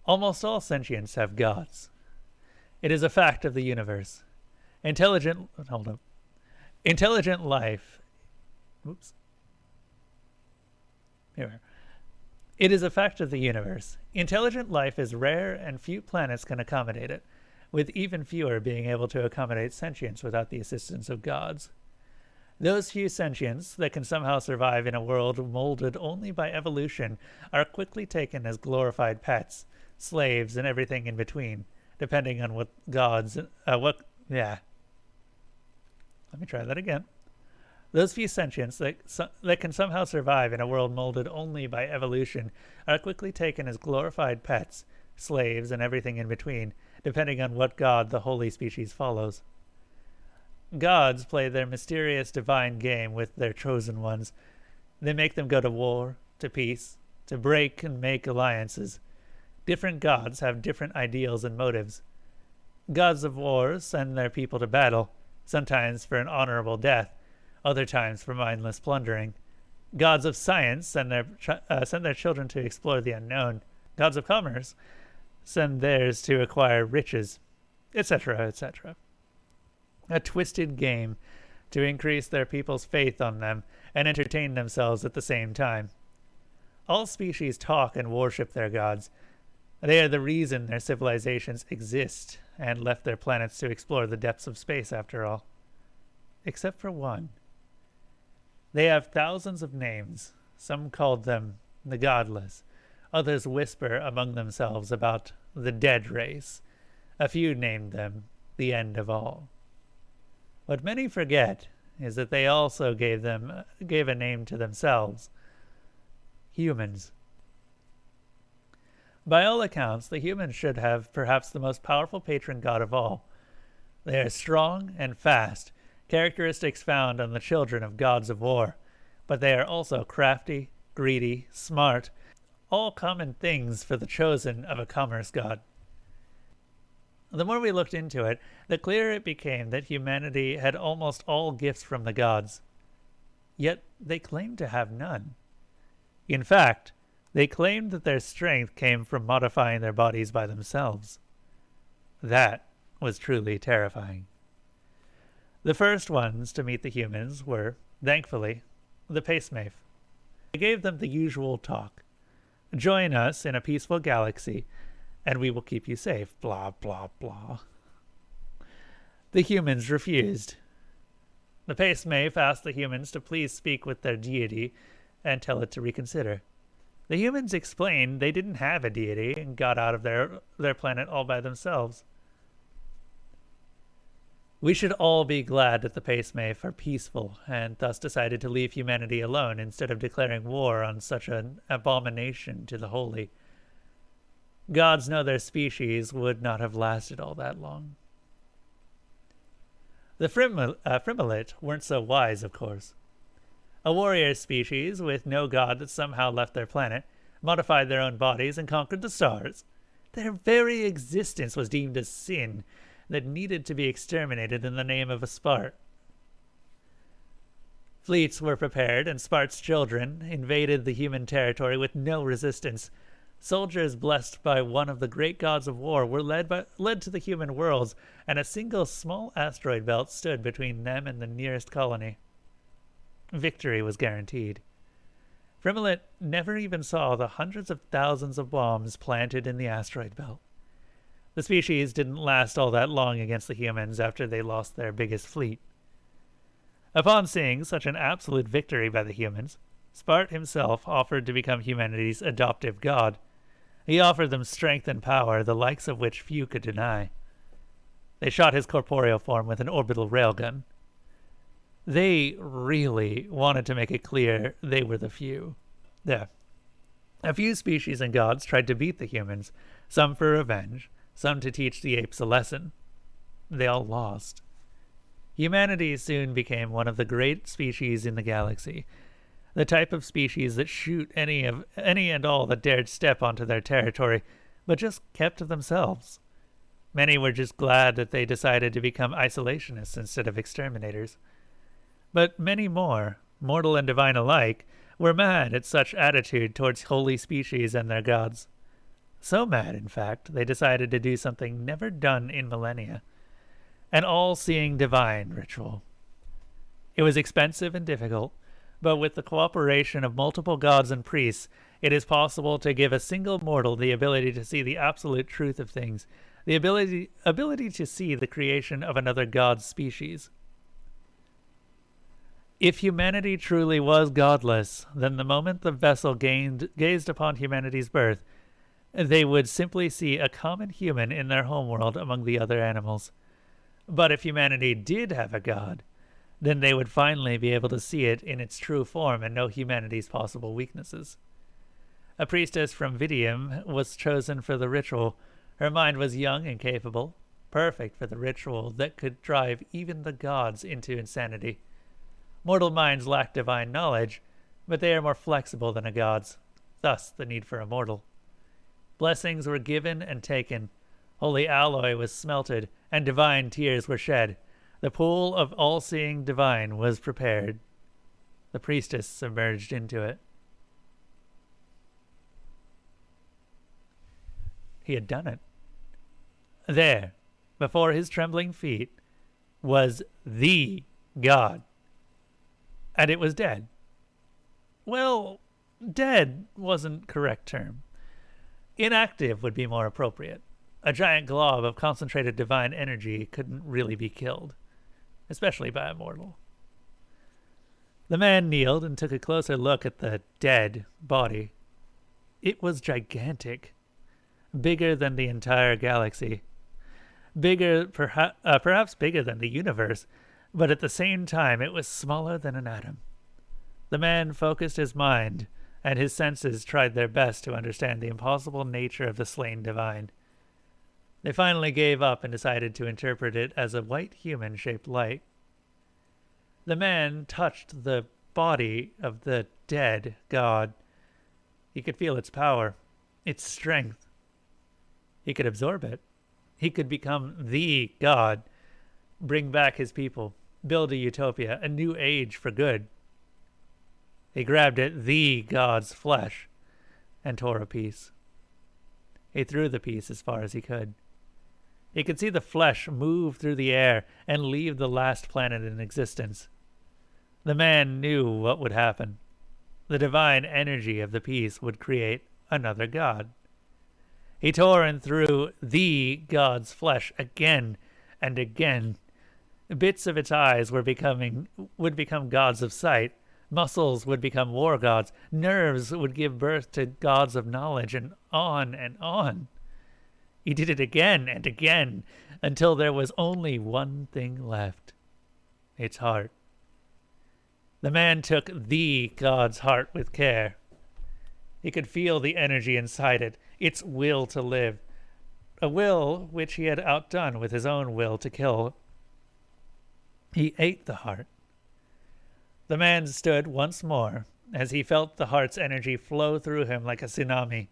Almost all sentients have gods. It is a fact of the universe. Intelligent life. Oops. Here. It is a fact of the universe. Intelligent life is rare and few planets can accommodate it, with even fewer being able to accommodate sentience without the assistance of gods. Those few sentients that can somehow survive in a world molded only by evolution are quickly taken as glorified pets, slaves, and everything in between, depending on what gods, Let me try that again. Those few sentients that can somehow survive in a world molded only by evolution are quickly taken as glorified pets, slaves, and everything in between, depending on what god the holy species follows. Gods play their mysterious divine game with their chosen ones. They make them go to war, to peace, to break and make alliances. Different gods have different ideals and motives. Gods of war send their people to battle, sometimes for an honorable death, other times for mindless plundering. Gods of science send their children to explore the unknown. Gods of commerce send theirs to acquire riches, etc., etc. A twisted game to increase their people's faith on them and entertain themselves at the same time. All species talk and worship their gods. They are the reason their civilizations exist and left their planets to explore the depths of space after all. Except for one. They have thousands of names. Some called them the Godless. Others whisper among themselves about the dead race. A few named them the end of all. What many forget is that they also gave a name to themselves. Humans. By all accounts, the humans should have perhaps the most powerful patron god of all. They are strong and fast, characteristics found on the children of gods of war, but they are also crafty, greedy, smart, all common things for the chosen of a commerce god. The more we looked into it, the clearer it became that humanity had almost all gifts from the gods. Yet they claimed to have none. In fact, they claimed that their strength came from modifying their bodies by themselves. That was truly terrifying. The first ones to meet the humans were, thankfully, the Pacemafe. They gave them the usual talk. Join us in a peaceful galaxy, and we will keep you safe, blah, blah, blah. The humans refused. The Pacemafe asked the humans to please speak with their deity and tell it to reconsider. The humans explained they didn't have a deity and got out of their planet all by themselves. We should all be glad that the Pacemafe are peaceful and thus decided to leave humanity alone instead of declaring war on such an abomination to the holy. Gods know their species would not have lasted all that long. The Frimelit weren't so wise, of course. A warrior species with no god that somehow left their planet, modified their own bodies, and conquered the stars. Their very existence was deemed a sin that needed to be exterminated in the name of a Spart. Fleets were prepared, and Spart's children invaded the human territory with no resistance. Soldiers blessed by one of the great gods of war were led to the human worlds, and a single small asteroid belt stood between them and the nearest colony. Victory was guaranteed. Frimelit never even saw the hundreds of thousands of bombs planted in the asteroid belt. The species didn't last all that long against the humans after they lost their biggest fleet. Upon seeing such an absolute victory by the humans, Spart himself offered to become humanity's adoptive god. He offered them strength and power, the likes of which few could deny. They shot his corporeal form with an orbital railgun. They really wanted to make it clear they were the few. There. A few species and gods tried to beat the humans, some for revenge, some to teach the apes a lesson. They all lost. Humanity soon became one of the great species in the galaxy, the type of species that shoot any and all that dared step onto their territory, but just kept to themselves. Many were just glad that they decided to become isolationists instead of exterminators. But many more, mortal and divine alike, were mad at such attitude towards holy species and their gods. So mad, in fact, they decided to do something never done in millennia, an all-seeing divine ritual. It was expensive and difficult, but with the cooperation of multiple gods and priests, it is possible to give a single mortal the ability to see the absolute truth of things, the ability to see the creation of another god's species. If humanity truly was godless, then the moment the vessel gazed upon humanity's birth, they would simply see a common human in their homeworld among the other animals. But if humanity did have a god, then they would finally be able to see it in its true form and know humanity's possible weaknesses. A priestess from Vidium was chosen for the ritual. Her mind was young and capable, perfect for the ritual that could drive even the gods into insanity. Mortal minds lack divine knowledge, but they are more flexible than a god's, thus the need for a mortal. Blessings were given and taken. Holy alloy was smelted, and divine tears were shed. The pool of all-seeing divine was prepared. The priestess submerged into it. He had done it. There, before his trembling feet, was the God. And it was dead. Well, dead wasn't correct term. Inactive would be more appropriate. A giant glob of concentrated divine energy couldn't really be killed, especially by a mortal. The man kneeled and took a closer look at the dead body. It was gigantic, bigger than the entire galaxy, perhaps bigger than the universe, but at the same time it was smaller than an atom. The man focused his mind, and his senses tried their best to understand the impossible nature of the slain divine. They finally gave up and decided to interpret it as a white human-shaped light. The man touched the body of the dead god. He could feel its power, its strength. He could absorb it. He could become the god, bring back his people, build a utopia, a new age for good. He grabbed at the god's flesh and tore a piece. He threw the piece as far as he could. He could see the flesh move through the air and leave the last planet in existence. The man knew what would happen. The divine energy of the piece would create another god. He tore and threw the god's flesh again and again. Bits of its eyes would become gods of sight. Muscles would become war gods. Nerves would give birth to gods of knowledge, and on and on. He did it again and again until there was only one thing left: its heart. The man took the god's heart with care. He could feel the energy inside it, its will to live, a will which he had outdone with his own will to kill. He ate the heart. The man stood once more as he felt the heart's energy flow through him like a tsunami.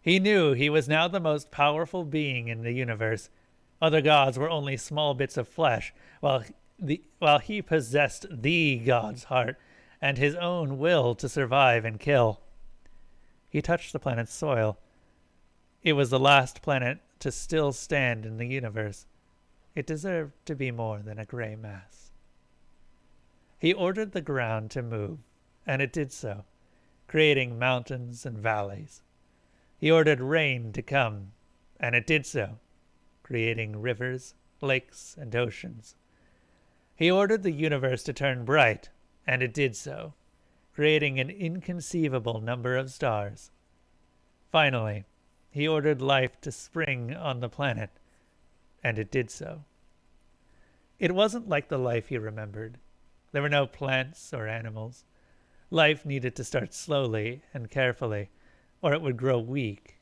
He knew he was now the most powerful being in the universe. Other gods were only small bits of flesh, while he possessed the god's heart and his own will to survive and kill. He touched the planet's soil. It was the last planet to still stand in the universe. It deserved to be more than a gray mass. He ordered the ground to move, and it did so, creating mountains and valleys. He ordered rain to come, and it did so, creating rivers, lakes, and oceans. He ordered the universe to turn bright, and it did so, creating an inconceivable number of stars. Finally, he ordered life to spring on the planet, and it did so. It wasn't like the life he remembered. There were no plants or animals. Life needed to start slowly and carefully, or it would grow weak.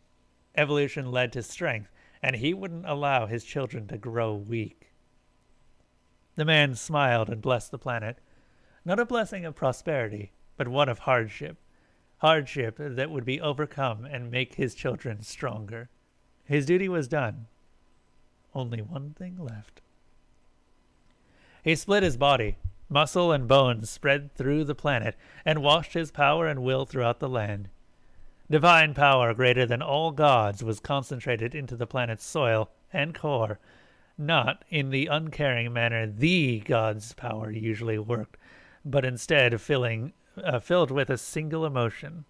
Evolution led to strength, and he wouldn't allow his children to grow weak. The man smiled and blessed the planet, not a blessing of prosperity, but one of hardship that would be overcome and make his children stronger. His duty was done. Only one thing left. He split his body. Muscle and bones spread through the planet and washed his power and will throughout the land. Divine power greater than all gods was concentrated into the planet's soil and core, not in the uncaring manner the god's power usually worked, but instead filled with a single emotion: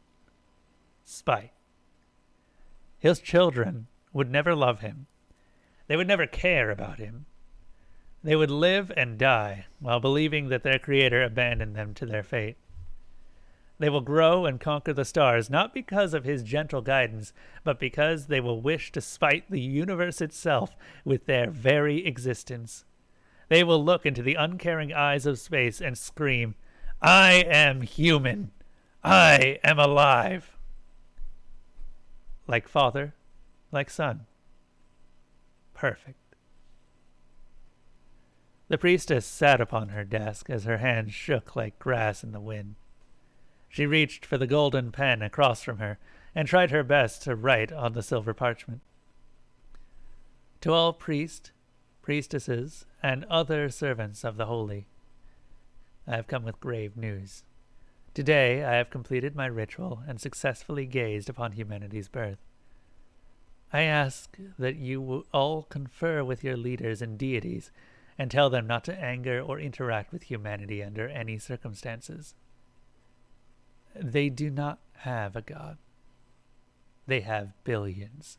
spite. His children would never love him. They would never care about him. They would live and die while believing that their Creator abandoned them to their fate. They will grow and conquer the stars, not because of his gentle guidance, but because they will wish to spite the universe itself with their very existence. They will look into the uncaring eyes of space and scream, "I am human. I am alive." Like father, like son. Perfect. The priestess sat upon her desk as her hands shook like grass in the wind. She reached for the golden pen across from her and tried her best to write on the silver parchment. To all priests, priestesses, and other servants of the holy, I have come with grave news. Today I have completed my ritual and successfully gazed upon humanity's birth. I ask that you will all confer with your leaders and deities and tell them not to anger or interact with humanity under any circumstances. They do not have a god. They have billions.